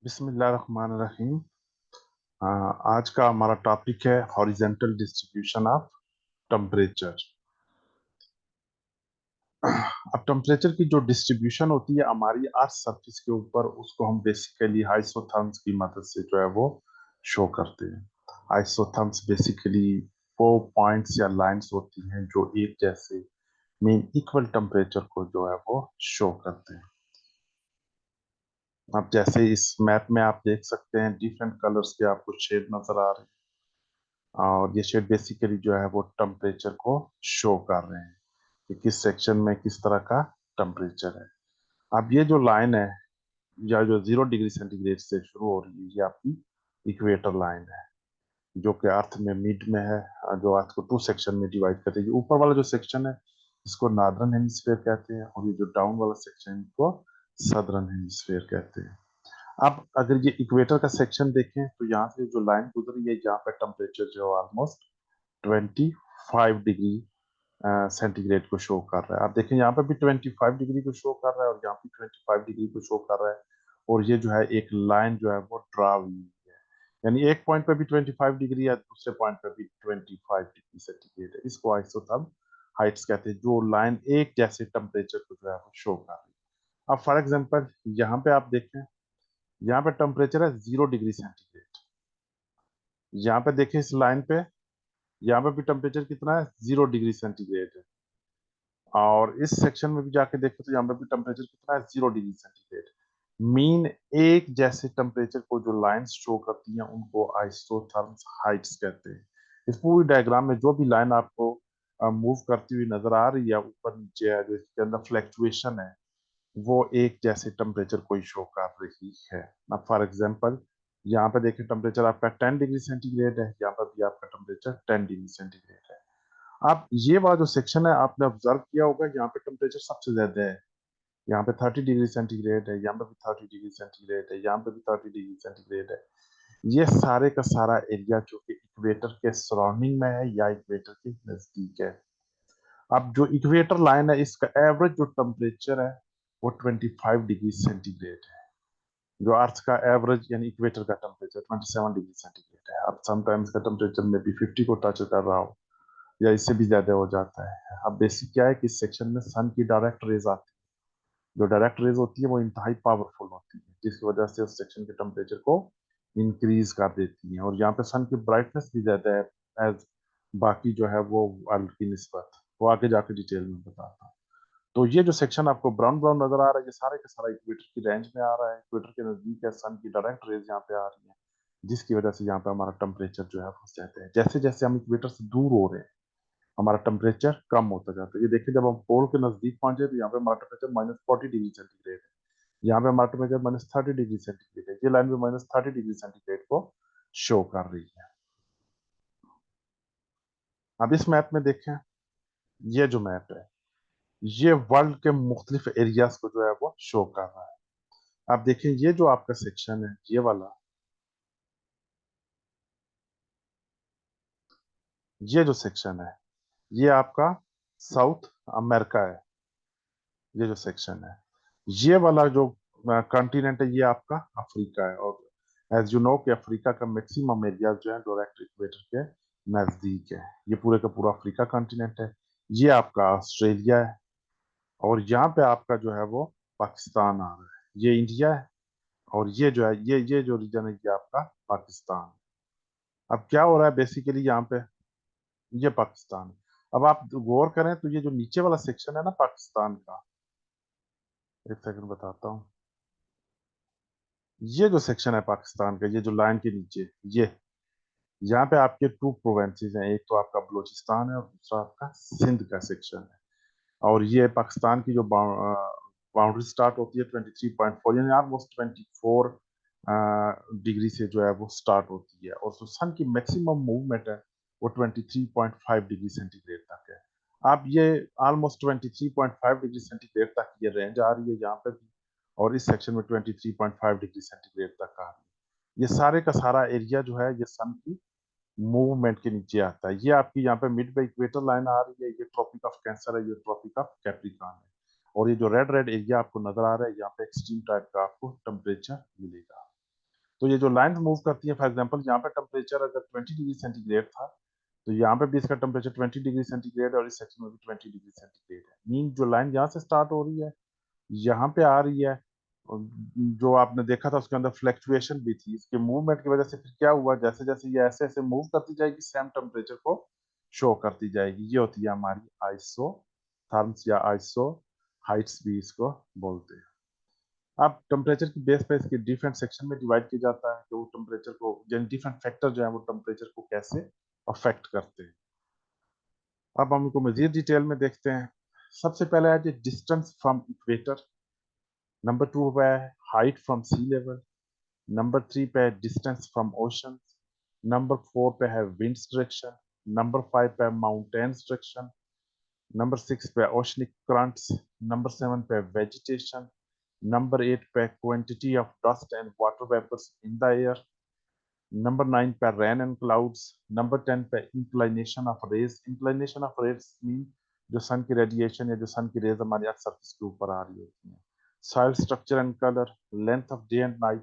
बिस्मिल्लाहिर्रहमानिर्रहीम। आज का हमारा टॉपिक है हॉरिजेंटल डिस्ट्रीब्यूशन ऑफ टेम्परेचर। अब टेम्परेचर की जो डिस्ट्रीब्यूशन होती है हमारी अर्थ सरफेस के ऊपर, उसको हम बेसिकली आइसोथर्म्स की मदद से जो है वो शो करते हैं। आइसोथर्म्स बेसिकली वो पॉइंट्स या लाइंस होती हैं जो एक जैसे मीन इक्वल टेम्परेचर को जो है वो शो करते हैं। अब जैसे इस मैप में आप देख सकते हैं डिफरेंट कलर्स के आपको शेड नजर आ रहे हैं, और ये शेड बेसिकली जो है वो टेम्परेचर को शो कर रहे हैं कि किस सेक्शन में किस तरह का टेम्परेचर है। अब ये जो लाइन है या जो 0 डिग्री सेंटीग्रेड से शुरू हो रही है, ये आपकी इक्वेटर लाइन है जो कि अर्थ में मिड में है, जो अर्थ को 2 सेक्शन में डिवाइड करती है। ऊपर वाला जो सेक्शन है इसको नॉर्दर्न हेमिस्फीयर कहते हैं, और ये जो डाउन वाला सेक्शन है इसको सदर्न हेमिस्फीयर कहते हैं। अब अगर ये इक्वेटर का सेक्शन देखें तो यहाँ से जो लाइन गुजर रही है यहाँ पे टेम्परेचर जो ऑलमोस्ट 25 डिग्री सेंटीग्रेड को शो कर रहा है। आप देखें यहाँ पे भी 25 डिग्री को शो कर रहा है और यहाँ पे 25 डिग्री को शो कर रहा है, और ये जो है एक लाइन जो है वो ड्रा हुई है, यानी एक पॉइंट पे भी 25 डिग्री है, दूसरे पॉइंट पे भी 25 डिग्री सेंटीग्रेड है। इसको आइसोथर्म हाइट्स कहते हैं, जो लाइन एक जैसे टेम्परेचर को जो है वो शो कर रही है। अब फॉर एग्जाम्पल यहाँ पे आप देखें, यहाँ पे टेम्परेचर है 0 डिग्री सेंटीग्रेड। यहाँ पे देखें इस लाइन पे, यहाँ पे भी टेम्परेचर कितना है, 0 डिग्री सेंटीग्रेड है। और इस सेक्शन में भी जाके देखो तो यहाँ पे भी टेम्परेचर कितना है, 0 डिग्री सेंटीग्रेड। मीन एक जैसे टेम्परेचर को जो लाइंस शो करती हैं उनको आइसोथर्म्स हाइट्स कहते हैं। इस पूरी डायग्राम में जो भी लाइन आपको मूव करती हुई नजर आ रही है, ऊपर नीचे है, जो इसके अंदर फ्लैक्चुएशन है, वो एक जैसे टेम्परेचर को ही शो कर रही है। अब फॉर एग्जाम्पल यहाँ पे देखिए टेम्परेचर आपका 10 डिग्री सेंटीग्रेड है, यहाँ पर भी आपका टेम्परेचर 10 डिग्री सेंटीग्रेड है। अब ये वाला जो सेक्शन है आपने ऑब्जर्व किया होगा, यहाँ पे टेम्परेचर सबसे ज्यादा है। यहाँ पे 30 डिग्री सेंटीग्रेड है, यहाँ पे भी 30 डिग्री सेंटीग्रेड है, यहाँ पे भी 30 डिग्री सेंटीग्रेड है। ये सारे का सारा एरिया जो कि इक्वेटर के सराउंडिंग में है या इक्वेटर के नजदीक है। अब जो इक्वेटर लाइन है इसका एवरेज जो टेम्परेचर है वो 25 डिग्री सेंटीग्रेड है। जो अर्थ का एवरेज यानी इक्वेटर का टेम्परेचर 27 डिग्री सेंटीग्रेड है। अब समटाइम्स का टेम्परेचर में भी 50 को टच कर रहा हो या इससे भी ज्यादा हो जाता है। अब बेसिक क्या है कि इस सेक्शन में सन की डायरेक्ट रेज आती है। जो डायरेक्ट रेज होती है वो इंतहाई पावरफुल होती है, जिसकी वजह से उस सेक्शन के टेम्परेचर को इंक्रीज कर देती है। और यहाँ पे सन की ब्राइटनेस भी ज्यादा है एज बाकी जो है वो वर्ल्ड की निस्बत। वो आगे जाके डिटेल में बताता हूँ। तो ये जो सेक्शन आपको ब्राउन ब्राउन नजर आ रहा है, ये सारे का सारा इक्वेटर की रेंज में आ रहा है, इक्वेटर के नजदीक है, सन की डायरेक्ट रेज यहाँ पे आ रही है, जिसकी वजह से यहाँ पे हमारा टेम्परेचर जो है वो जाता है। जैसे जैसे हम इक्वेटर से दूर हो रहे हैं हमारा टेम्परेचर कम होता जाता है। ये देखिए जब हम पोल के नजदीक पहुंचे तो यहाँ पे हमारा टेम्परेचर -40 डिग्री सेंटीग्रेड है, यहाँ पे हमारा टेम्परेचर -30 डिग्री सेंटीग्रेड है। ये लाइन भी -30 डिग्री सेंटीग्रेड को शो कर रही है। अब इस मैप में देखें, ये जो मैप है ये वर्ल्ड के मुख्तलिफ एरियाज को जो है वो शो कर रहा है। आप देखें ये जो आपका सेक्शन है ये वाला, ये जो सेक्शन है ये आपका साउथ अमेरिका है। ये जो सेक्शन है, ये वाला जो कॉन्टिनेंट है ये आपका अफ्रीका है। और एज यू नो कि अफ्रीका का मैक्सिमम एरिया जो है डायरेक्ट इक्वेटर के नजदीक है। ये पूरे का पूरा अफ्रीका कॉन्टिनेंट है। ये आपका ऑस्ट्रेलिया है, और यहाँ पे आपका जो है वो पाकिस्तान आ रहा है। ये इंडिया है, और ये जो है ये जो रीजन है ये आपका पाकिस्तान है। अब क्या हो रहा है बेसिकली यहाँ पे, ये पाकिस्तान है। अब आप गौर करें तो ये जो नीचे वाला सेक्शन है ना पाकिस्तान का, एक सेकंड बताता हूँ। ये जो सेक्शन है पाकिस्तान का, ये जो लाइन के नीचे, ये यहाँ पे आपके 2 प्रोवेंसेस हैं, एक तो आपका बलूचिस्तान है और दूसरा आपका सिंध का सेक्शन है। और ये पाकिस्तान की जो बाउंड्री स्टार्ट होती है 23.4 यानी ऑलमोस्ट 24 डिग्री से जो है वो स्टार्ट होती है, और जो सन की मैक्सिमम मूवमेंट है वो 23.5 डिग्री सेंटीग्रेड तक है। अब ये ऑलमोस्ट 23.5 डिग्री सेंटीग्रेड तक ये रेंज आ रही है यहाँ पे भी, और इस सेक्शन में 23.5 डिग्री सेंटीग्रेड तक आ रही है। ये सारे का सारा एरिया जो है ये सन की मूवमेंट के नीचे आता है। ये आपकी यहाँ पे मिड पे इक्वेटर लाइन आ रही है, ये ट्रॉपिक ऑफ कैंसर है, ये ट्रॉपिक ऑफ कैप्रिकॉर्न है। और ये जो रेड रेड एरिया आपको नजर आ रहा है यहाँ पे एक्सट्रीम टाइप का आपको टेम्परेचर मिलेगा। तो ये जो लाइन मूव करती है, फॉर एग्जांपल यहाँ पे टेम्परेचर अगर 20 डिग्री सेंटीग्रेड था, तो यहाँ पे भी इसका टेम्परेचर 20 डिग्री सेंटीग्रेड और इस सेक्शन में भी 20 डिग्री सेंटीग्रेड है। मीन जो लाइन यहाँ से स्टार्ट हो रही है यहाँ पे आ रही है, और जो आपने देखा था उसके अंदर फ्लक्चुएशन भी थी, इसके मूवमेंट की वजह से फिर क्या हुआ, जैसे जैसे ये ऐसे ऐसे मूव करती जाएगी सेम टेम्परेचर को शो करती जाएगी। ये होती है हमारी आइसो थर्म्स या आइसो हाइट्स भी इसको बोलते हैं। अब टेम्परेचर की बेस पे इसके डिफरेंट सेक्शन में डिवाइड किया जाता है कि वो टेम्परेचर को, यानी डिफरेंट फैक्टर जो है वो टेम्परेचर को कैसे अफेक्ट करते हैं। अब हम इनको मजीद डिटेल में देखते हैं। सबसे पहले है डिस्टेंस फ्रॉम इक्वेटर, नंबर 2 पे है height from sea level, number 3 पे है डिस्टेंस फ्रॉम ओशन, नंबर 4 पे है विंड्स डायरेक्शन, नंबर 5 पे है माउंटेन्स डायरेक्शन, नंबर 6 पे ओशनिक करंट्स, नंबर 7 पे वेजिटेशन, नंबर 8 पे quantity of dust and water vapours in the air, number 9 पे रेन एंड क्लाउड्स, नंबर 10 पे inclination of rays. Inclination of rays mean जो sun की radiation या जो sun की रेज हमारी अर्थ सरफेस के ऊपर आ रही होती हैं। Soil structure and colour, length of day and night,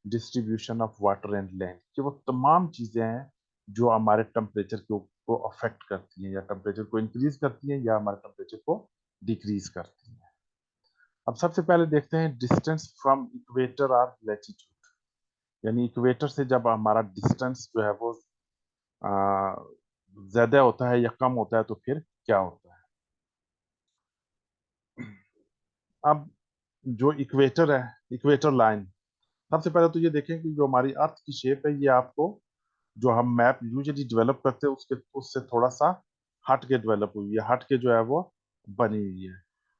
distribution of water and land, ये वो तमाम चीजें हैं जो हमारे टेम्परेचर को अफेक्ट करती हैं, या टेम्परेचर को इंक्रीज करती हैं या हमारे टेम्परेचर को डिक्रीज करती हैं। अब सबसे पहले देखते हैं डिस्टेंस फ्रॉम इक्वेटर और लैटिट्यूड, यानी इक्वेटर से जब हमारा डिस्टेंस जो है वो ज्यादा होता है या कम होता है तो फिर क्या होता है। अब जो इक्वेटर है, इक्वेटर लाइन, सबसे पहले तो ये देखें कि जो हमारी अर्थ की शेप है ये आपको, जो हम मैप यूजुअली डेवलप करते हैं उसके उससे थोड़ा सा हट के डेवलप हुई है, हट के जो है वो बनी हुई है।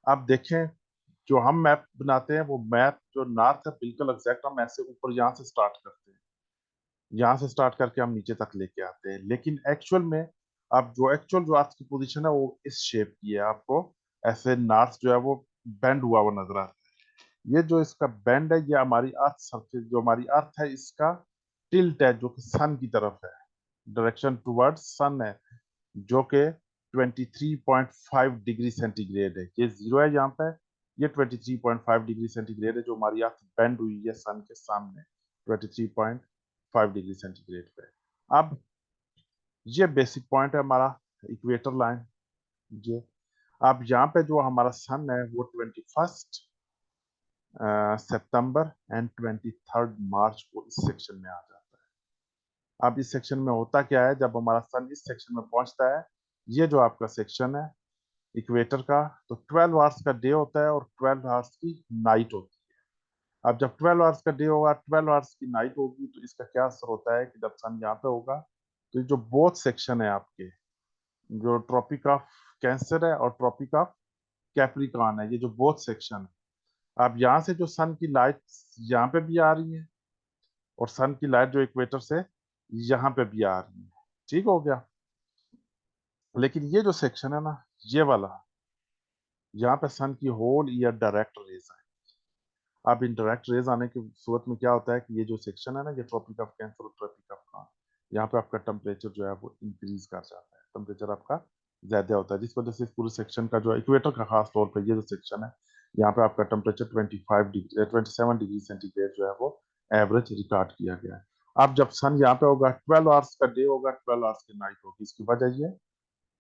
अब देखें जो हम मैप बनाते हैं वो मैप जो नॉर्थ है बिल्कुल एग्जैक्ट हम ऐसे ऊपर यहाँ से स्टार्ट करते हैं, यहाँ से स्टार्ट करके हम नीचे तक लेके आते हैं, लेकिन एक्चुअल में अब जो एक्चुअल जो अर्थ की पोजीशन है वो इस शेप की है, आपको ऐसे नॉर्थ जो है वो बेंड हुआ हुआ नजर आता है। ये जो इसका बेंड है ये हमारी अर्थ सरफेस, जो हमारी अर्थ है इसका टिल्ट है जो कि सन की तरफ है, डायरेक्शन टुवर्ड्स सन है, जो कि 23.5 डिग्री सेंटीग्रेड है। ये जीरो है यहाँ पे, ये 23.5 डिग्री सेंटीग्रेड है जो हमारी अर्थ बेंड हुई है सन के सामने 23.5 डिग्री सेंटीग्रेड पे। अब ये बेसिक पॉइंट है हमारा इक्वेटर लाइन। ये अब यहाँ पे जो हमारा सन है वो 21 सितंबर एंड 23 मार्च को इस सेक्शन में आ जाता है। अब इस सेक्शन में होता क्या है, जब हमारा सन इस सेक्शन में पहुंचता है, ये जो आपका सेक्शन है इक्वेटर का, तो 12 आवर्स का डे होता है और 12 आवर्स की नाइट होती है। अब जब 12 आवर्स का डे होगा, 12 आवर्स की नाइट होगी, तो इसका क्या असर होता है कि जब सन यहाँ पे होगा तो ये जो बोथ सेक्शन है आपके, जो ट्रॉपिक ऑफ कैंसर है और ट्रॉपिक ऑफ कैप्रिकॉर्न है, ये जो बोथ सेक्शन है, अब यहाँ से जो सन की लाइट यहाँ पे भी आ रही है और सन की लाइट जो इक्वेटर से यहाँ पे भी आ रही है। ठीक हो गया। लेकिन ये जो सेक्शन है ना, ये वाला, यहाँ पे सन की होल ईयर डायरेक्ट रेज है। अब इन डायरेक्ट रेज आने की सूरत में क्या होता है कि ये जो सेक्शन है ना, ये ट्रॉपिक ऑफ कैंसर और ट्रॉपिक ऑफ कॉर्न, यहाँ पे आपका टेम्परेचर जो है वो इंक्रीज कर जाता है, टेम्परेचर आपका ज्यादा होता है, जिस वजह से इस पूरे सेक्शन का जो इक्वेटर का खास तौर पर ये जो सेक्शन है, यहाँ पे आपका टेम्परेचर 27 डिग्री सेंटीग्रेड जो है वो एवरेज रिकॉर्ड किया गया है। अब जब सन यहाँ पे होगा, 12 आवर्स का डे होगा, 12 आवर्स की नाइट होगी। इसकी वजह ये है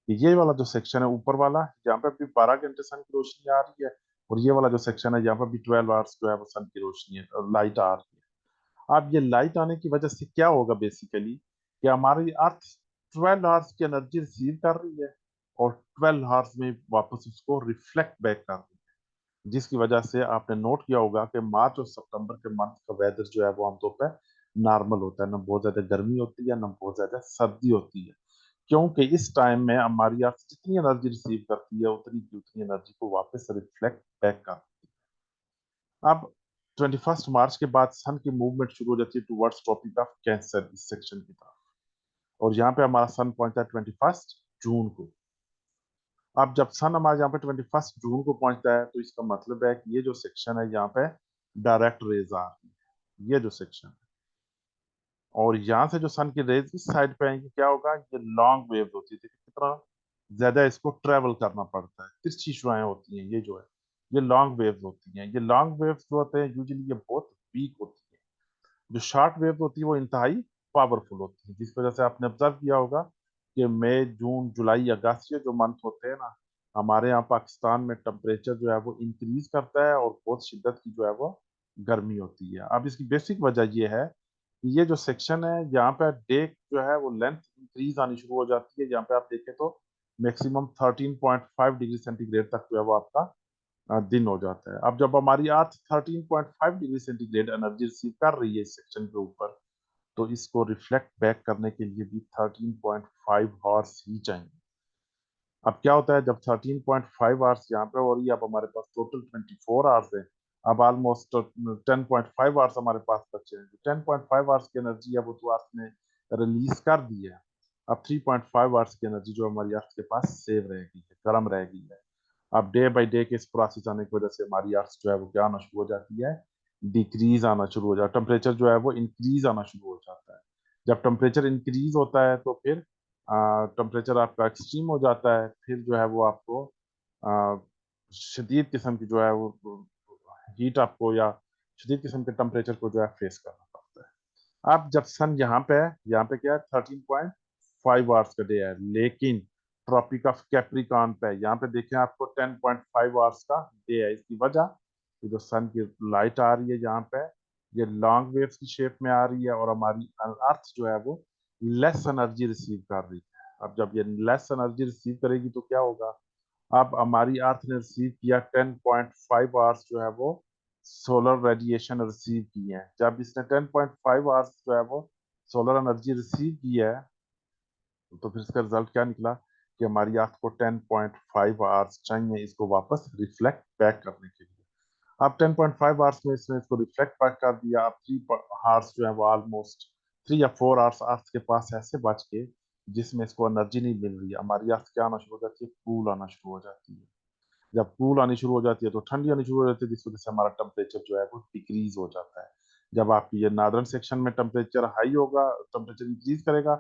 कि ये वाला जो सेक्शन है ऊपर वाला, यहाँ पे भी 12 घंटे सन की रोशनी आ रही है, और ये वाला जो सेक्शन है यहाँ पे भी 12 आवर्स जो है वो सन की रोशनी है और लाइट आ रही है। अब ये लाइट आने की वजह से क्या होगा बेसिकली, कि हमारी अर्थ 12 आवर्स की एनर्जी रिसीव कर रही है और 12 आवर्स में वापस उसको रिफ्लेक्ट बैक कर रही है, जिसकी वजह से आपने नोट किया होगा कि मार्च और सितंबर के मंथ का वेदर जो है वो आमतौर पर नॉर्मल होता है, ना बहुत ज्यादा गर्मी होती है ना बहुत ज्यादा सर्दी होती है, क्योंकि इस टाइम में हमारी अर्थ जितनी एनर्जी रिसीव करती है उतनी की उतनी एनर्जी को वापस रिफ्लेक्ट बैक करती है। अब 21 मार्च के बाद सन की मूवमेंट शुरू हो जाती है टुवर्ड्स ट्रॉपिक ऑफ कैंसर इस सेक्शन की तरफ, और यहाँ पे हमारा सन पहुंचता है 21 जून को। अब जब सन हमारे यहाँ पे 21 जून को पहुंचता है तो इसका मतलब है कि ये जो सेक्शन है यहाँ पे डायरेक्ट रेज आ रही है, ये जो सेक्शन है, और यहाँ से जो सन की रेज इस साइड पे आएंगी, क्या होगा, ये लॉन्ग वेव होती है, कितना ज्यादा इसको ट्रेवल करना पड़ता है, तिरछी शुआएं होती हैं, ये जो है ये लॉन्ग वेव्स होती हैं। ये लॉन्ग वेव्स जो होते हैं यूजुअली ये बहुत वीक होती है, जो शॉर्ट वेव होती है वो इंतहाई पावरफुल होती है, जिस वजह से आपने ऑब्जर्व किया होगा कि मई, जून, जुलाई, अगस्त, ये जो मंथ होते हैं ना, हमारे यहाँ पाकिस्तान में टेम्परेचर जो है वो इंक्रीज करता है और बहुत शिद्दत की जो है वो गर्मी होती है। अब इसकी बेसिक वजह ये है कि ये जो सेक्शन है यहाँ पे डे जो है वो लेंथ इंक्रीज आनी शुरू हो जाती है। यहाँ पे आप देखें तो मैक्सिमम 13.5 डिग्री सेंटीग्रेड तक जो है वो आपका दिन हो जाता है। अब जब हमारी अर्थ 13.5 डिग्री सेंटीग्रेड एनर्जी रिसीव कर रही है इस सेक्शन के ऊपर, तो इसको रिफ्लेक्ट बैक करने के लिए भी 13.5 आवर्स ही चाहिए। अब क्या होता है, जब 13.5 आवर्स यहाँ पे हो रही है, अब हमारे पास टोटल 24 आवर्स है। अब ऑलमोस्ट 10.5 आवर्स हमारे पास बचे हैं। 10.5 आवर्स की एनर्जी है वो तो अर्थ ने रिलीज कर दी है। अब 3.5 आवर्स की एनर्जी जो हमारी अर्थ के पास सेव रहेगी, गर्म रहेगी है। अब डे बाई डे के इस प्रोसेस आने की वजह से हमारी अर्थ जो है वो क्या आना शुरू हो जाती है, डिक्रीज आना शुरू हो जाता है। टेम्परेचर जो है वो इंक्रीज आना शुरू हो जाता है। जब टेम्परेचर इंक्रीज होता है तो फिर टेम्परेचर आपका एक्सट्रीम हो जाता है, फिर जो है वो आपको आ, शदीद किस्म की जो है वो हीट आपको या शदीद किस्म के टेम्परेचर को जो है फेस करना पड़ता है। अब जब सन यहाँ पे क्या है, 13.5 आवर्स का डे है, लेकिन ट्रॉपिक ऑफ कैप्रिकॉन पे यहाँ पे देखें आपको 10.5 आवर्स का डे है। इसकी वजह, ये जो सन की लाइट आ रही है यहाँ पे, ये लॉन्ग वेव्स की शेप में आ रही है और हमारी अर्थ जो है वो लेस एनर्जी रिसीव कर रही है। अब जब ये लेस एनर्जी रिसीव करेगी तो क्या होगा, अब हमारी अर्थ ने रिसीव किया 10.5 आवर्स जो है वो सोलर रेडिएशन रिसीव की है। जब इसने 10.5 आवर्स जो है वो सोलर एनर्जी रिसीव की है, तो फिर इसका रिजल्ट क्या निकला कि हमारी अर्थ को 10.5 आवर्स चाहिए इसको वापस रिफ्लेक्ट बैक करने के लिए। अब 10.5 आवर्स में इसने इसको रिफ्लेक्ट बैक कर दिया। अब 3 आवर्स जो है वो ऑलमोस्ट 3 या 4 आवर्स अर्थ के पास ऐसे बच के जिसमें इसको एनर्जी नहीं मिल रही है। हमारी अर्थ क्या आना शुरू हो जाती है, कूल आना शुरू हो जाती है। जब कूल आनी शुरू हो जाती है तो ठंडी आनी शुरू हो जाती है, जिस वजह से हमारा टेम्परेचर जो है वो डिक्रीज हो जाता है। जब आपकी ये नॉर्दर्न सेक्शन में टेम्परेचर हाई होगा, टेम्परेचर इंक्रीज करेगा,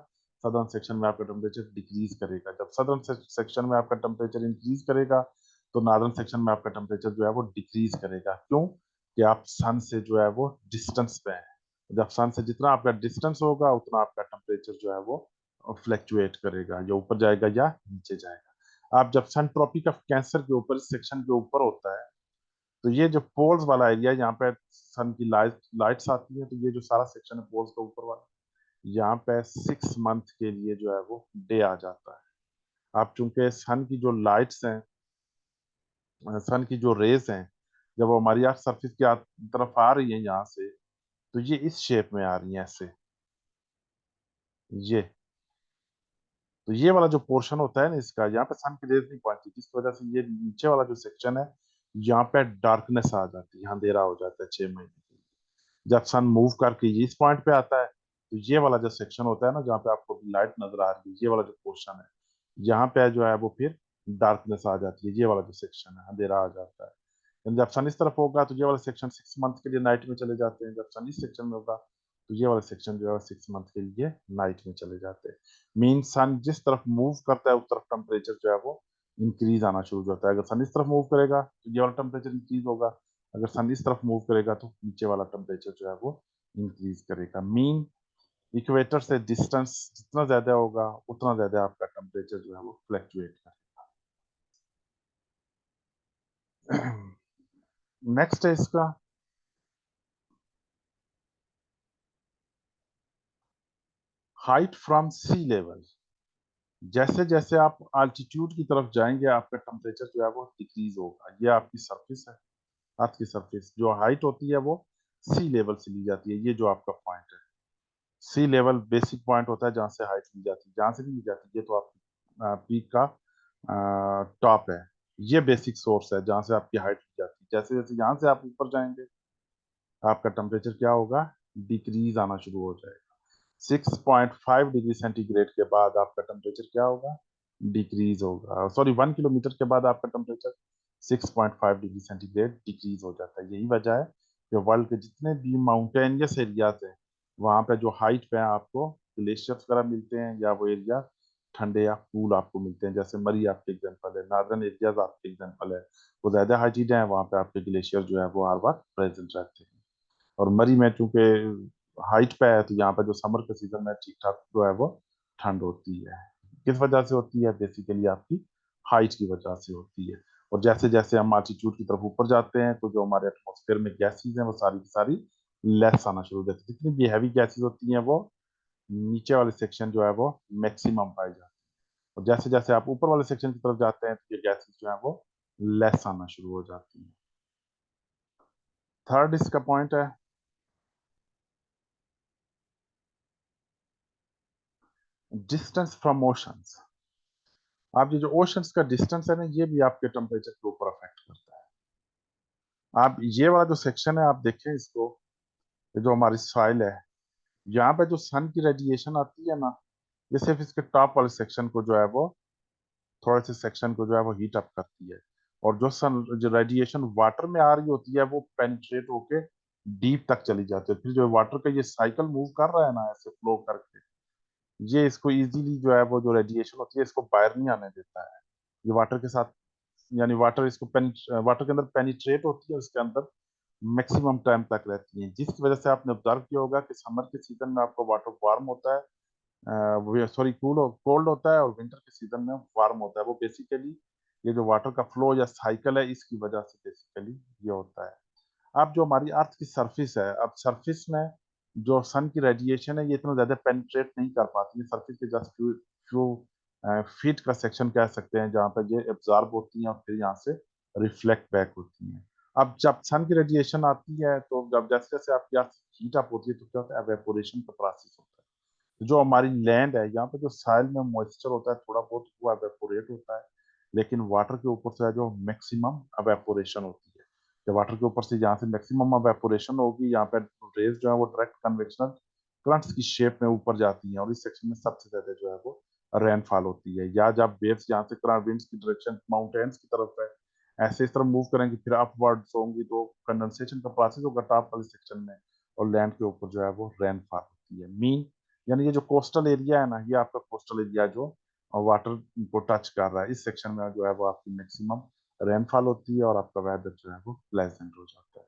सदर्न सेक्शन में आपका टेम्परेचर डिक्रीज करेगा। जब सदर्न सेक्शन में आपका टेम्परेचर इंक्रीज करेगा, तो नॉर्दर्न सेक्शन में आपका टेम्परेचर जो है वो डिक्रीज करेगा। क्यों? कि आप सन से जो है वो डिस्टेंस पे हैं। जब सन से जितना आपका डिस्टेंस होगा उतना आपका टेम्परेचर जो है वो फ्लैक्चुएट करेगा, या ऊपर जाएगा या नीचे जाएगा। आप जब सन ट्रॉपिक ऑफ कैंसर के ऊपर, सेक्शन के ऊपर होता है, तो ये जो पोल्स वाला एरिया, यहाँ पे सन की लाइट्स आती है, तो ये जो सारा सेक्शन है पोल्स का ऊपर वाला, यहाँ पे 6 मंथ के लिए जो है वो डे आ जाता है। अब चूंकि सन की जो लाइट्स हैं, सन की जो रेज हैं, जब वो हमारी अर्थ सरफेस की तरफ आ रही है यहाँ से, तो ये इस शेप में आ रही है ऐसे। ये तो ये वाला जो पोर्शन होता है ना इसका, यहाँ पे सन की रेज नहीं पहुंचती, जिसकी वजह से ये नीचे वाला जो सेक्शन है, यहाँ पे डार्कनेस आ जाती है, अंधेरा हो जाता है 6 महीने के लिए। जब सन मूव करके ये इस पॉइंट पे आता है, तो ये वाला जो सेक्शन होता है ना, जहाँ पे आपको लाइट नजर आ रही है, ये वाला जो पोर्शन है, यहाँ पे जो है वो फिर डार्कनेस आ जाती है। ये वाला जो सेक्शन है, अंधेरा आ जाता है। लेकिन जब सन इस तरफ होगा तो ये वाला सेक्शन 6 मंथ के लिए नाइट में चले जाते हैं। जब सन इस सेक्शन में होगा तो ये वाला सेक्शन जो है 6 मंथ के लिए नाइट में चले जाते हैं। मीन सन जिस तरफ मूव करता है उस तरफ टेम्परेचर जो है वो इंक्रीज आना शुरू हो जाता है। अगर सन इस तरफ मूव करेगा तो ये वाला टेम्परेचर इंक्रीज होगा, अगर सन इस तरफ मूव करेगा तो नीचे वाला टेम्परेचर जो है वो इंक्रीज करेगा। मीन इक्वेटर से डिस्टेंस जितना ज्यादा होगा उतना ज्यादा आपका टेम्परेचर जो है वो फ्लैक्चुएट करेगा। नेक्स्ट है इसका हाइट फ्रॉम सी लेवल। जैसे जैसे आप अल्टीट्यूड की तरफ जाएंगे आपका टेम्परेचर जो है वो डिक्रीज होगा। ये आपकी सरफेस है, अर्थ की सरफेस। जो हाइट होती है वो सी लेवल से ली जाती है। ये जो आपका पॉइंट है, सी लेवल बेसिक पॉइंट होता है जहाँ से हाइट ली जाती है। जहाँ से भी ली जाती है, ये तो आपकी पीक का टॉप है। ये बेसिक सोर्स है जहाँ से आपकी हाइट ली जाती है। जैसे जैसे यहाँ से आप ऊपर जाएंगे, आपका टेम्परेचर क्या होगा, डिक्रीज आना शुरू हो जाएगा। 6.5 डिग्री सेंटीग्रेड के बाद आपका टेम्परेचर क्या होगा, डिक्रीज होगा। सॉरी, 1 किलोमीटर के बाद आपका टेम्परेचर 6.5 डिग्री सेंटीग्रेड डिक्रीज हो जाता है। यही वजह है कि वर्ल्ड के जितने भी माउंटेनियस एरियाज हैं, वहाँ पे जो हाइट पे आपको ग्लेशियर्स वगैरह मिलते हैं, या वो एरिया ठंडे या कूल आपको मिलते हैं। जैसे मरी आपके एग्जाम्पल है, नॉर्दर्न एरियाज आपके एग्जाम्पल है। वो ज्यादा हाइट है, वहाँ पे आपके ग्लेशियर जो है वो हर वक्त प्रेजेंट रहते हैं। और मरी में चूंकि हाइट पे है, तो यहाँ पे जो समर के सीजन में ठीक ठाक जो है वो ठंड होती है। किस वजह से होती है? बेसिकली आपकी हाइट की वजह से होती है। और जैसे जैसे हम अल्टीट्यूड की तरफ ऊपर जाते हैं, तो जो हमारे एटमॉस्फेयर में गैसेज हैं वो सारी की सारी लेस आना शुरू हो जाती है। जितनी भी हैवी गैसेज होती हैं वो नीचे वाले सेक्शन जो है वो मैक्सिमम पाई जाती है। और जैसे जैसे आप ऊपर वाले सेक्शन की तरफ जाते हैं, तो ये गैसेज जो है वो लेस आना शुरू हो जाती है। थर्ड इसका पॉइंट है डिस्टेंस फ्रॉम ओशंस। आप ये जो ओशंस का डिस्टेंस है ना, ये भी आपके टेम्परेचर के ऊपर अफेक्ट करता है। आप ये वाला जो सेक्शन है, आप देखें इसको, ये जो हमारी सॉइल है, यहाँ पे जो सन की रेडिएशन आती है ना, ये सिर्फ इसके टॉप वाले सेक्शन को जो है वो, थोड़े से सेक्शन को जो है वो हीट अप करती है। और जो सन जो रेडिएशन वाटर में आ रही होती है, वो पेनिट्रेट होके डीप तक चली जाती है। फिर जो वाटर का ये साइकिल मूव कर रहा है ना, ऐसे फ्लो करके, ये इसको इजीली जो है वो जो रेडिएशन होती है, इसको बाहर नहीं आने देता है। ये वाटर के साथ, यानी वाटर इसको वाटर के अंदर पेनिट्रेट होती है, उसके अंदर मैक्सिमम टाइम तक रहती है। जिसकी वजह से आपने ऑब्जर्व किया होगा कि समर के सीजन में आपका वाटर वार्म होता है, सॉरी कोल्ड होता है, और विंटर के सीजन में वार्म होता है। वो बेसिकली ये जो वाटर का फ्लो या साइकिल है, इसकी वजह से बेसिकली ये होता है। अब जो हमारी अर्थ की सरफेस है, अब सरफेस में जो सन की रेडिएशन है, ये इतना ज्यादा पेनिट्रेट नहीं कर पाती है। सरफेस के जस्ट फ्यू फ्यू फीट का सेक्शन कह सकते हैं, जहाँ पर ये एब्जॉर्ब होती हैं और फिर यहाँ से रिफ्लेक्ट बैक होती हैं। अब जब सन की रेडिएशन आती है, तो जब जैसे जैसे आपकी अर्थ हीट अप होती है, तो क्या होता है? एवेपोरेशन का प्रोसेस होता है। जो हमारी लैंड है, यहाँ पे जो सॉइल में मॉइस्चर होता है, थोड़ा बहुत वो एवेपोरेट होता है, लेकिन वाटर के ऊपर से जो मैक्सिमम एवेपोरेशन होती है। जब वाटर के ऊपर से जहाँ से मैक्सिमम एवेपोरेशन होगी, यहाँ पे रेज जो है वो डायरेक्ट कन्वेक्शनल करंट्स की शेप में ऊपर जाती हैं, और इस सेक्शन में सबसे ज्यादा जो है वो रेनफॉल होती है। या जब वेव्स यहाँ से विंड्स की डायरेक्शन माउंटेन्स की तरफ है, ऐसे इस तरफ मूव करेंगे, फिर अपवर्ड्स होंगी, तो कंडेंसेशन का प्रोसेस होगा टॉप वाले सेक्शन में, और लैंड के ऊपर जो है वो रेनफॉल होती है। मीन यानी ये जो कोस्टल एरिया है ना, ये आपका कोस्टल एरिया जो वाटर को टच कर रहा है, इस सेक्शन में जो है वो आपकी मैक्सिमम रेनफॉल होती है, और आपका वेदर जो है वो प्लेजेंट हो जाता है।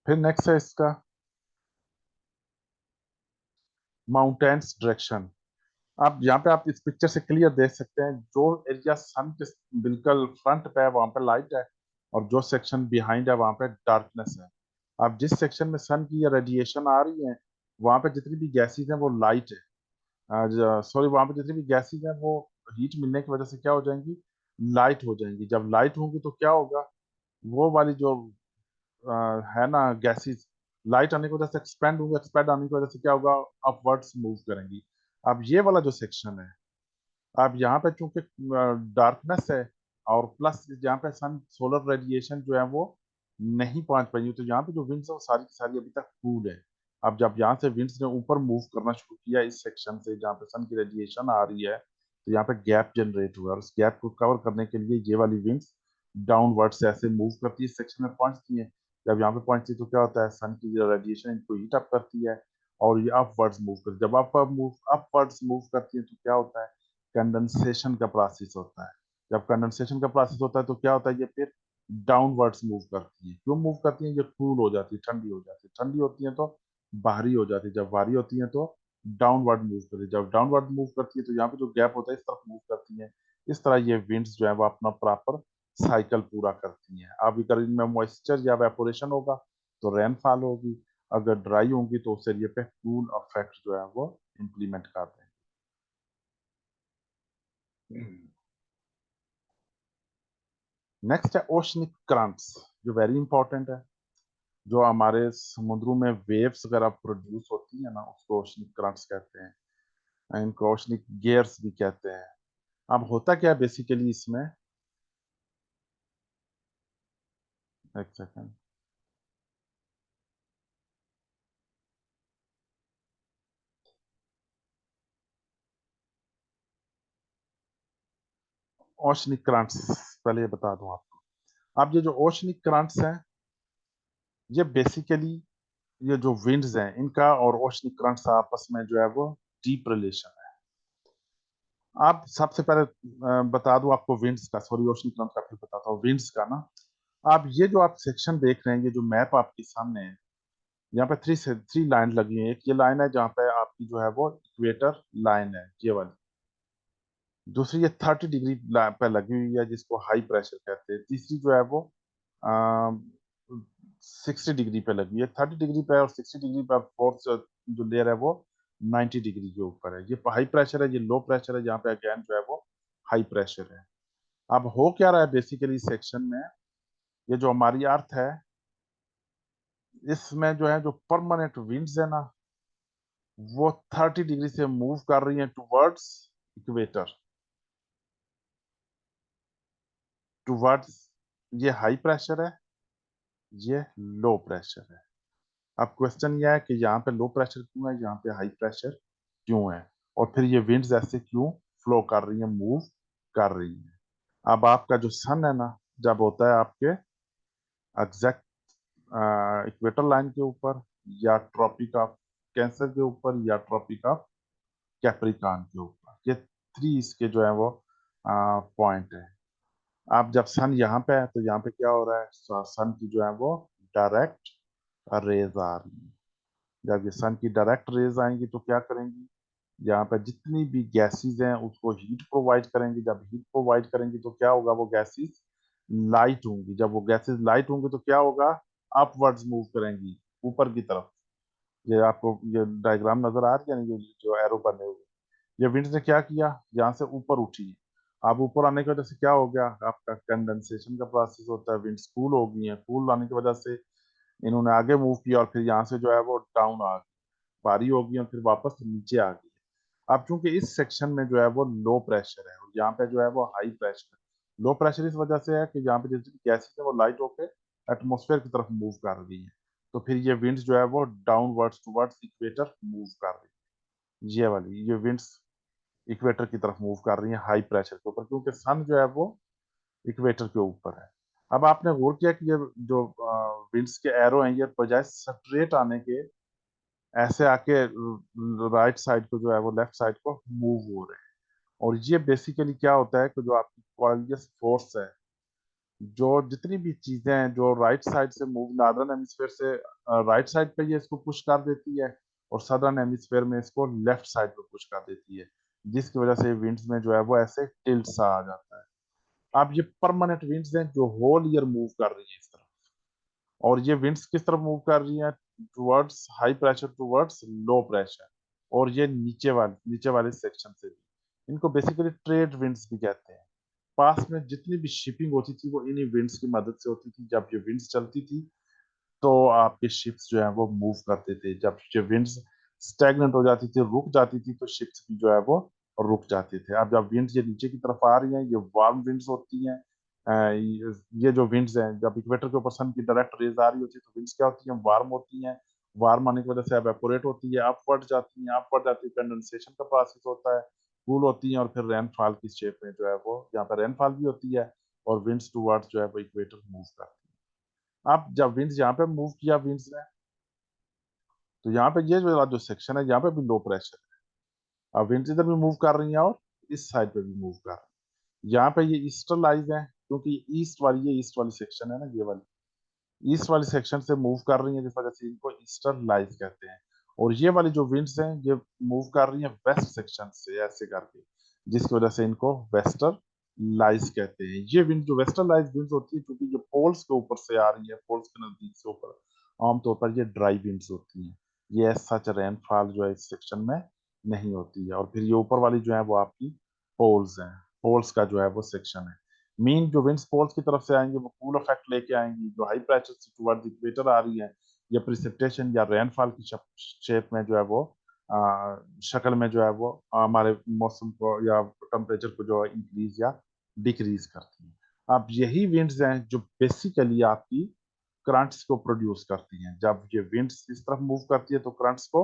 फिर नेक्स्ट है इसका माउंटेन्स डायरेक्शन। आप यहाँ पे आप इस पिक्चर से क्लियर देख सकते हैं, जो एरिया सन के बिल्कुल फ्रंट पे है वहां पे लाइट है, और जो सेक्शन बिहाइंड है वहां पे डार्कनेस है। अब जिस सेक्शन में सन की रेडिएशन आ रही है, वहां पे जितनी भी गैसेज हैं वो लाइट है। सॉरी, वहां पे जितनी भी गैसेज हैं वो हीट मिलने की वजह से क्या हो जाएंगी? लाइट हो जाएंगी। जब लाइट होंगी तो क्या होगा? वो वाली जो है ना गैसेस, लाइट आने की वजह से एक्सपेंड होंगे, एक्सपेंड आने की वजह से क्या होगा? अपवर्ड्स मूव करेंगी। अब ये वाला जो सेक्शन है, अब यहाँ पे चूंकि डार्कनेस है, और प्लस यहाँ पे सन सोलर रेडिएशन जो है वो नहीं पहुंच पाई, तो यहाँ पे जो विंड्स है वो सारी की सारी अभी तक कूल है। अब जब यहाँ से विंड्स ने ऊपर मूव करना शुरू किया, इस सेक्शन से जहाँ पे सन की रेडिएशन आ रही है, तो यहाँ पे गैप जनरेट हुआ, और उस गैप को कवर करने के लिए ये वाली विंड्स डाउनवर्ड से ऐसे मूव करती है, इस सेक्शन में पहुंचती है। जब यहाँ पे पहुंचती है, तो क्या होता है? सन की रेडिएशन इनको हीट अप करती है, और ये अपवर्ड्स मूव करती है। जब अपवर्ड्स मूव करती है, तो क्या होता है? कंडेंसेशन का प्रोसेस होता है। जब कंडेंसेशन का प्रोसेस होता है, तो क्या होता है? ये फिर डाउनवर्ड्स मूव करती है। क्यों मूव करती है? ये कूल हो जाती है, ठंडी हो जाती है। ठंडी होती है तो बाहरी हो जाती है, जब बाहरी होती है तो डाउनवर्ड मूव करती है। जब डाउनवर्ड मूव करती है, तो यहाँ पे जो गैप होता है, इस तरफ मूव करती है। इस तरह ये विंड्स जो है वो अपना प्रॉपर साइकिल पूरा करती हैं। अब अगर इनमें मॉइस्चर या वेपोरेशन होगा, तो रेनफॉल होगी। अगर ड्राई होंगी, तो उस एरिया पे कूल इफेक्ट जो है वो इम्प्लीमेंट कर देंगे। नेक्स्ट है ओशनिक करंट्स, जो वेरी इंपॉर्टेंट है। जो हमारे समुद्रों में वेव्स वगैरह प्रोड्यूस होती है ना, उसको ओशनिक करंट्स कहते हैं। इनको ओशनिक गेयर्स भी कहते हैं। अब होता क्या है बेसिकली इसमें? एक सेकेंड। ओशनिक करंट्स पहले ये बता दूं आपको। अब ये जो ओशनिक करंट्स हैं, ये बेसिकली ये जो विंड्स हैं, इनका और ओशनिक करंट्स आपस में जो है वो डीप रिलेशन है। आप सबसे पहले बता दूं आपको विंड्स का, सॉरी ओशनिक करंट्स का फिर बताता हूँ विंड्स का ना। आप ये जो आप सेक्शन देख रहे हैं, ये जो मैप आपके सामने है, यहाँ पे थ्री लाइन लगी है। एक ये लाइन है जहाँ पे आपकी जो है वो इक्वेटर लाइन है, ये वाली। दूसरी ये 30 डिग्री पे लगी हुई है, जिसको हाई प्रेशर कहते हैं। तीसरी जो है वो 60 डिग्री पे लगी है। 30 डिग्री पे और 60 डिग्री पे फोर्थ जो लेयर है वो 90 डिग्री के ऊपर है। ये हाई प्रेशर है, ये लो प्रेशर है, जहाँ पे अगेन जो है वो हाई प्रेशर है। अब हो क्या रहा है बेसिकली सेक्शन में, ये जो हमारी अर्थ है, इसमें जो है जो परमानेंट विंड्स है ना, वो 30 डिग्री से मूव कर रही है टुवर्ड्स इक्वेटर, टुवर्ड्स। ये हाई प्रेशर है, ये लो प्रेशर है। अब क्वेश्चन ये है कि यहाँ पे लो प्रेशर क्यों है, यहाँ पे हाई प्रेशर क्यों है, और फिर ये विंड्स ऐसे क्यों फ्लो कर रही है, मूव कर रही है। अब आपका जो सन है ना, जब होता है आपके एग्जैक्ट इक्वेटर लाइन के ऊपर, या ट्रॉपिक ऑफ कैंसर के ऊपर, या ट्रॉपिक ऑफ कैप्रिकॉर्न के ऊपर, ये थ्री इसके जो है वो पॉइंट है। आप जब सन यहाँ पे है तो यहाँ पे क्या हो रहा है, सन की जो है वो डायरेक्ट रेज आ रही है। जब ये सन की डायरेक्ट रेज आएंगी तो क्या करेंगी, यहाँ पे जितनी भी गैसेस हैं उसको हीट प्रोवाइड करेंगी। जब हीट प्रोवाइड करेंगी तो क्या होगा, वो गैसेस लाइट होंगी। जब वो गैसेस लाइट होंगी तो क्या होगा, अपवर्ड्स मूव करेंगी, ऊपर की तरफ। ये आपको ये डायग्राम नजर आ रही है ना, ये जो एरो बने हुए, ये विंड ने क्या किया, यहाँ से ऊपर उठी। अब ऊपर आने की वजह से क्या हो गया, आपका कंडेंसेशन का प्रोसेस होता है, विंड्स कूल हो गई है। कूल आने की वजह से इन्होंने आगे मूव किया, और फिर यहाँ से जो है वो डाउन आ गई, भारी हो गई, और फिर वापस नीचे आ गई। अब चूंकि इस सेक्शन में जो है वो लो प्रेशर है, और यहाँ पे जो है वो हाई प्रेशर है। लो प्रेशर इस वजह से है कि यहाँ पे जितनी गैसेस है वो लाइट होके एटमोसफेयर की तरफ मूव कर रही है, तो फिर ये विंड्स जो है वो डाउनवर्ड्स टुवर्ड्स इक्वेटर मूव कर रही है। ये वाली ये विंड्स इक्वेटर की तरफ मूव कर रही है हाई प्रेशर के ऊपर, क्योंकि सन जो है वो इक्वेटर के ऊपर है। अब आपने गौर किया कि ये जो विंड्स के एरो हैं, ये बजाय स्ट्रेट आने के ऐसे आके राइट साइड को जो है वो लेफ्ट साइड को मूव हो रहे हैं। और ये बेसिकली क्या होता है कि जो आपकी कोलियस फोर्स है, जो जितनी भी चीजें हैं जो राइट साइड से मूव, नॉर्दर्न हेमिस्फेयर से राइट साइड पे ये इसको पुश कर देती है, और सदर्न हेमिस्फेयर में इसको लेफ्ट साइड पे पुश कर देती है, जिसकी वजह से विंड्स में जो है वो ऐसे टिल्ट सा आ जाता है। अब ये परमानेंट विंड्स हैं जो होल ईयर मूव कर रही है इस तरफ, और ये विंड्स किस तरफ मूव कर रही हैं, towards high pressure towards low pressure. और ये नीचे वाले सेक्शन से भी, इनको बेसिकली ट्रेड विंड्स भी कहते हैं। पास में जितनी भी शिपिंग होती थी वो इन्हीं विंड्स की मदद से होती थी। जब ये विंड्स चलती थी तो आपके शिप्स जो है वो मूव करते थे। जब ये विंड्स स्टैग्नेंट हो जाती थी, रुक जाती थी, तो शिप्स भी जो है वो रुक जाते थे। अब जब विंड्स ये नीचे की तरफ आ रही हैं, ये वार्म विंड्स होती हैं। ये जो विंड्स हैं, जब इक्वेटर के ऊपर सन की डायरेक्ट रेज आ रही होती है तो विंड्स क्या होती हैं, वार्म होती हैं। वार्म आने की वजह से एवेपोरेट होती है, अपवर्ड जाती हैं, अपवर्ड जाती है, कंडेंसेशन का प्रोसेस होता है, कूल होती हैं, और फिर रेनफॉल की शेप में जो है वो यहाँ पर रेनफॉल भी होती है, और विंड्स टूवर्ड्स जो है वो इक्वेटर मूव करती है। अब जब विंड्स यहाँ पे मूव किया विंड्स ने, तो यहाँ पे ये जो सेक्शन है, यहाँ पे भी लो प्रेशर है। अब विंड्स इधर भी मूव कर रही हैं, और इस साइड पे भी मूव कर रही हैं। यहाँ पे ये ईस्टर्लाइज है, क्योंकि ये ईस्ट वाली सेक्शन है ना, ये वाली ईस्ट वाली सेक्शन से मूव कर रही है, जिस वजह से इनको ईस्टर्लाइज कहते हैं। और ये वाली जो विंड्स हैं ये मूव कर रही है वेस्ट सेक्शन से ऐसे करके, जिसकी वजह से इनको वेस्टर लाइज कहते हैं। ये विंड जो वेस्टर्लाइज विंड्स होती है, क्योंकि ये पोल्स के ऊपर से आ रही है, पोल्स के नजदीक से ऊपर, आमतौर पर ये ड्राई विंड्स होती हैं। ये सच रेनफॉल जो है इस सेक्शन में नहीं होती है। और फिर ये ऊपर वाली जो है वो आपकी पोल्स हैं, पोल्स का जो है वो सेक्शन है। मीन जो विंड्स पोल्स की तरफ से आएंगे वो कूल इफेक्ट लेके आएंगी, जो हाई प्रेशर से टुवर्ड्स इक्वेटर आ रही है, या प्रिसिपिटेशन या रेनफॉल की शेप में जो है वो शक्ल में जो है वो हमारे मौसम को या टेम्परेचर को जो है इंक्रीज या डिक्रीज करती है। अब यही विंड्स हैं जो बेसिकली आपकी करंट्स को प्रोड्यूस करती हैं। जब ये विंड्स इस तरफ मूव करती है तो करंट्स को,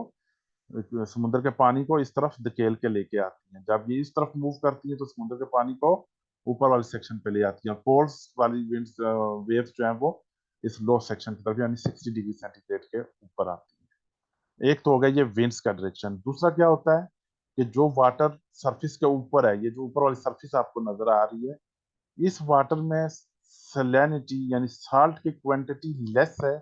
समुद्र के पानी को इस तरफ धकेल के लेके आती हैं। जब ये इस तरफ मूव करती है तो समुद्र के पानी को ऊपर वाले सेक्शन पे ले आती हैं। पोल्स वाली विंड्स वेव्स जो है वो इस लो सेक्शन की तरफ, यानी 60 डिग्री सेंटीग्रेड के ऊपर आती है। एक तो हो गया ये विंड्स का डायरेक्शन। दूसरा क्या होता है कि जो वाटर सरफेस के ऊपर है, ये जो ऊपर वाली सरफेस आपको नजर आ रही है, इस वाटर में सैलिनिटी यानी साल्ट की क्वांटिटी लेस है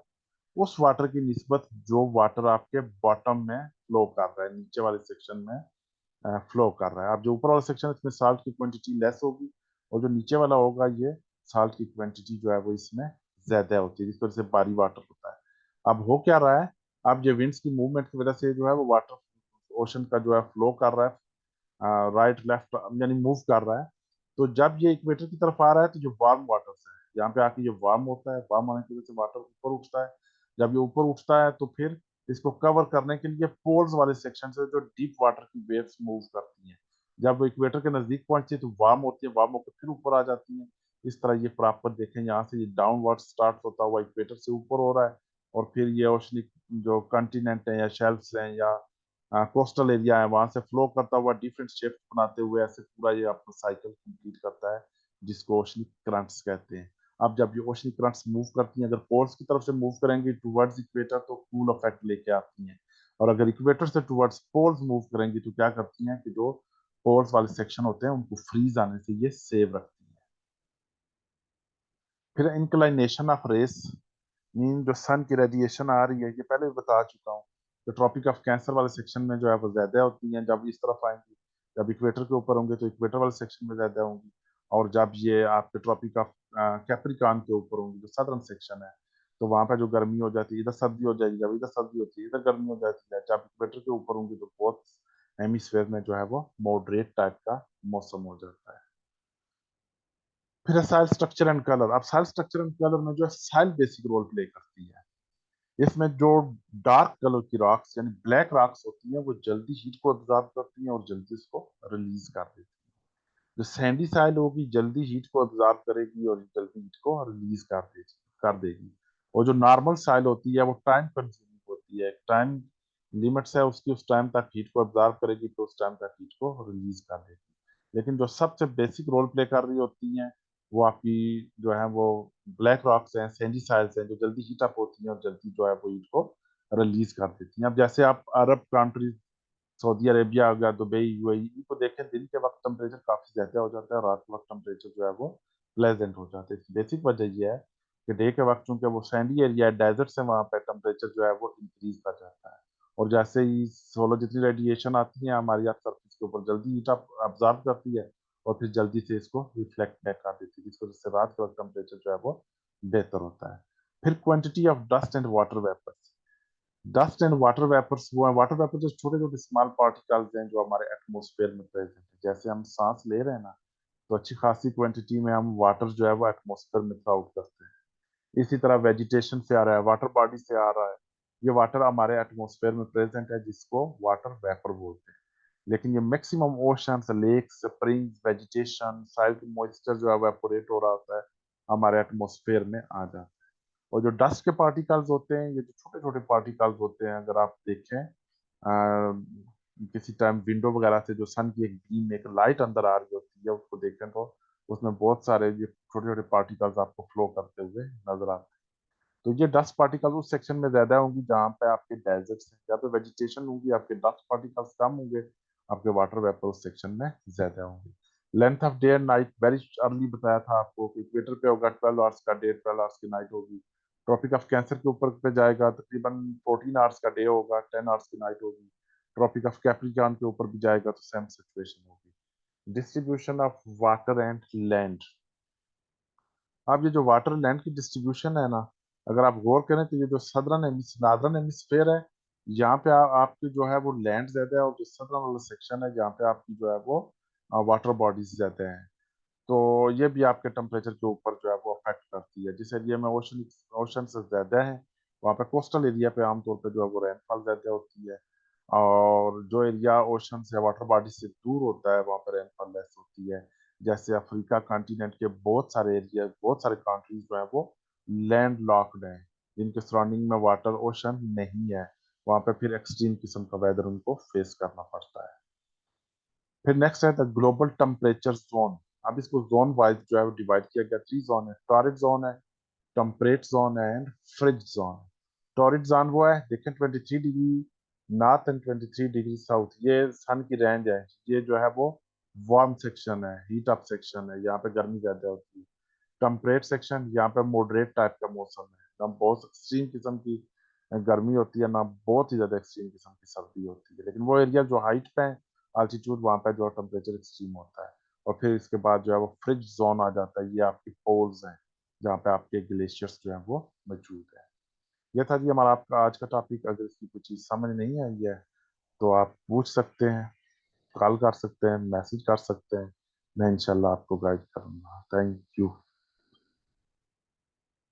उस वाटर की निस्बत जो वाटर आपके बॉटम में फ्लो कर रहा है, नीचे वाले सेक्शन में फ्लो कर रहा है। अब जो ऊपर वाला सेक्शन है इसमें साल्ट की क्वांटिटी लेस होगी और जो नीचे वाला होगा ये साल्ट की क्वांटिटी जो है वो इसमें ज्यादा होती है, जिस वजह से भारी वाटर होता है। अब हो क्या रहा है, अब ये विंड्स की मूवमेंट की वजह से जो है वो वाटर ओशन का जो है फ्लो कर रहा है, राइट लेफ्ट यानी मूव कर रहा है। तो जब ये इक्वेटर की तरफ आ रहा है तो जो वार्म वाटर है यहाँ पे आके ये वार्म होता है, वार्म होने की वजह से वाटर ऊपर उठता है। जब ये ऊपर उठता है तो फिर इसको कवर करने के लिए पोल्स वाले सेक्शन से जो डीप वाटर की वेव्स मूव करती हैं, जब वो इक्वेटर के नजदीक पहुंचती है तो वार्म होती है, वार्म होकर फिर ऊपर आ जाती है। इस तरह ये प्रॉपर देखें, यहाँ से ये डाउनवर्ड स्टार्ट होता हुआ इक्वेटर से ऊपर हो रहा है और फिर ये ओशनिक जो कंटिनेंट है या शेल्फ्स हैं या कोस्टल एरिया है वहां से फ्लो करता हुआ डिफरेंट शेप बनाते हुए ऐसे पूरा ये अपना साइकिल कंप्लीट करता है, जिसको ओशनिक करंट्स कहते हैं। अब जब ये ओशनिक करंट्स मूव करती हैं, अगर पोल्स की तरफ से मूव करेंगी टुवर्ड्स इक्वेटर तो कूल इफेक्ट लेके आती हैं, और अगर इक्वेटर से टुवर्ड्स पोल्स मूव करेंगी तो क्या करती हैं कि जो पोल्स वाले सेक्शन होते हैं उनको फ्रीज आने से ये सेव रखती हैं। फिर इंक्लाइनेशन ऑफ रेस मीन जो सन की रेडिएशन आ रही है, ये पहले भी बता चुका हूँ। जो ट्रॉपिक ऑफ कैंसर वाले सेक्शन में जो है वो ज्यादा होती हैं जब इस तरफ आएंगी, जब इक्वेटर के ऊपर होंगे तो इक्वेटर वाले सेक्शन में ज्यादा होंगी, और जब ये आपके ट्रॉपिक ऑफ कैप्रिकॉर्न के ऊपर होंगी जो सदर्न सेक्शन है तो वहां पर जो गर्मी हो जाती है, इधर सर्दी हो जाएगी, जब इधर सर्दी होती है इधर गर्मी हो जाती है। जब इक्वेटर के ऊपर होंगी तो बहुत हेमिस्फेयर में जो है वो मॉडरेट टाइप का मौसम हो जाता है। फिर है साइल स्ट्रक्चर एंड कलर। अब साइल स्ट्रक्चर एंड कलर में जो है साइल बेसिक रोल प्ले करती है। इसमें जो डार्क कलर की रॉक्स यानी ब्लैक रॉक्स होती हैं वो जल्दी हीट को ऑब्जॉर्ब करती हैं और जल्दी इसको रिलीज कर देती हैं। जो सैंडी साइल होगी जल्दी हीट को ऑब्जॉर्ब करेगी और जल्दी हीट को रिलीज कर देगी। और जो नॉर्मल साइल होती है वो टाइम कंज्यूमिंग होती है, टाइम लिमिट्स है उसकी, उस टाइम तक हीट को ऑब्जॉर्ब करेगी तो उस टाइम तक हीट को रिलीज कर देगी। लेकिन जो सबसे बेसिक रोल प्ले कर रही होती हैं वो आपकी जो है वो ब्लैक रॉक्स हैं, सैंडी साइल्स हैं, जो जल्दी हीट अप होती हैं और जल्दी जो है वो हीट को रिलीज कर देती हैं। अब जैसे आप अरब कंट्रीज, सऊदी अरेबिया हो गया, दुबई, यूएई, इनको देखें दिन के वक्त टेम्परेचर काफी ज्यादा हो जाता है, रात के वक्त टेम्परेचर जो है वो प्लेजेंट हो जाता है। इसकी बेसिक वजह यह है कि डे के वक्त चूंकि वो सैंडी एरिया है, डेजर्ट से, वहां पे टेम्परेचर जो है वो इंक्रीज कर जाता है, और जैसे ही सोलर जितनी रेडिएशन आती है हमारी अर्थ सरफेस के ऊपर जल्दी हीट अब्जॉर्ब करती है और फिर जल्दी से इसको रिफ्लेक्ट बैक कर देती है, जिस वजह से रात के वक्त टेम्परेचर जो है वो बेहतर होता है। फिर quantity of dust and water vapours. Dust and water vapours वो है, वाटर वेपर जो छोटे छोटे स्मॉल पार्टिकल्स हैं जो हमारे एटमॉस्फेयर में प्रेजेंट है। जैसे हम सांस ले रहे हैं ना तो अच्छी खासी क्वांटिटी में हम वाटर जो है वो एटमॉस्फेयर में थ्रो आउट करते हैं। इसी तरह वेजिटेशन से आ रहा है, वाटर बॉडी से आ रहा है, ये वाटर हमारे एटमॉस्फेयर में प्रेजेंट है जिसको वाटर वेपर बोलते हैं। लेकिन ये maximum oceans, lakes, springs, vegetation, soil की मॉइस्चर जो है वेपोरेट हो रहा होता है हमारे एटमॉस्फेयर में आ जाता है। और जो डस्ट के पार्टिकल्स होते हैं, ये जो छोटे छोटे पार्टिकल्स होते हैं, अगर आप देखें किसी टाइम विंडो वगैरह से जो सन की एक बीम, एक लाइट अंदर आ रही होती है, उसको देखें तो उसमें बहुत सारे ये छोटे छोटे पार्टिकल्स आपको फ्लो करते हुए नजर आते हैं। तो ये डस्ट पार्टिकल्स उस सेक्शन में ज्यादा होंगी जहाँ पे आपके डेजर्ट्स हैं, जहाँ पे वेजिटेशन होगी आपके डस्ट पार्टिकल्स कम होंगे, आपके वाटर वेपर उस सेक्शन में ज्यादा होंगे। Length of day and night very early बताया था आपको कि इक्वेटर पे होगा 12 आवर्स का डे, 12 आवर्स की नाइट होगी। ट्रॉपिक ऑफ कैंसर के ऊपर पे जाएगा तकरीबन 14 आवर्स का डे होगा, 10 आवर्स की नाइट होगी। ट्रॉपिक ऑफ कैप्रिकॉर्न के ऊपर भी जाएगा तो सेम सिचुएशन होगी। Distribution of water and land. अब ये जो वाटर लैंड की डिस्ट्रीब्यूशन है ना, अगर आप गौर करें तो ये जो नार्दर्न हेमिस्फेयर है यहाँ पे आपकी जो है वो लैंड ज्यादा है, और जो सदर्न वाला सेक्शन है जहाँ पे आपकी जो है वो वाटर बॉडीज ज्यादा हैं। तो ये भी आपके टेम्परेचर के ऊपर जो है वो अफेक्ट करती है। जिस एरिया में ओशन से ज्यादा है वहाँ पे कोस्टल एरिया पे आमतौर पे जो है वो रेनफॉल ज्यादा होती है, और जो एरिया ओशन से वाटर बॉडी से दूर होता है वहाँ पर रेनफॉल लेस होती है। जैसे अफ्रीका कॉन्टिनेंट के बहुत सारे एरिया, बहुत सारे कंट्रीज जो है वो लैंड लॉक्ड हैं, जिनके सराउंडिंग में वाटर ओशन नहीं है, वहाँ पे फिर एक्सट्रीम किस्म का वेदर उनको फेस करना पड़ता है। फिर नेक्स्ट है द ग्लोबल टेम्परेचर जोन। अब इसको जोन वाइज जो है डिवाइड किया गया, 3 जोन है, टॉरिड जोन है, टेम्परेट जोन है and fridge zone. Torrid zone वो है देखें 23 degree north and 23 degree south, ये सन की रेंज है, ये जो है वो वार्म सेक्शन है, हीट अप सेक्शन है, यहाँ पे गर्मी ज्यादा होती है। टेम्परेट सेक्शन, यहाँ पे मॉडरेट टाइप का मौसम है, ना बहुत एक्सट्रीम किस्म की गर्मी होती है, ना बहुत ही ज्यादा एक्सट्रीम किस्म की सर्दी होती है। लेकिन वो एरिया जो हाइट पे है, अल्टीट्यूड, वहाँ पे जो टेम्परेचर एक्सट्रीम होता है। और फिर इसके बाद जो है वो फ्रिज जोन आ जाता है, ये आपकी पोल्स हैं जहाँ पे आपके ग्लेशियर्स जो है वो मौजूद है। ये था जी हमारा आपका आज का टॉपिक। अगर इसकी कुछ चीज समझ नहीं आई है तो आप पूछ सकते हैं, कॉल कर सकते हैं, मैसेज कर सकते हैं, मैं इंशाल्लाह आपको गाइड करूंगा। Thank you.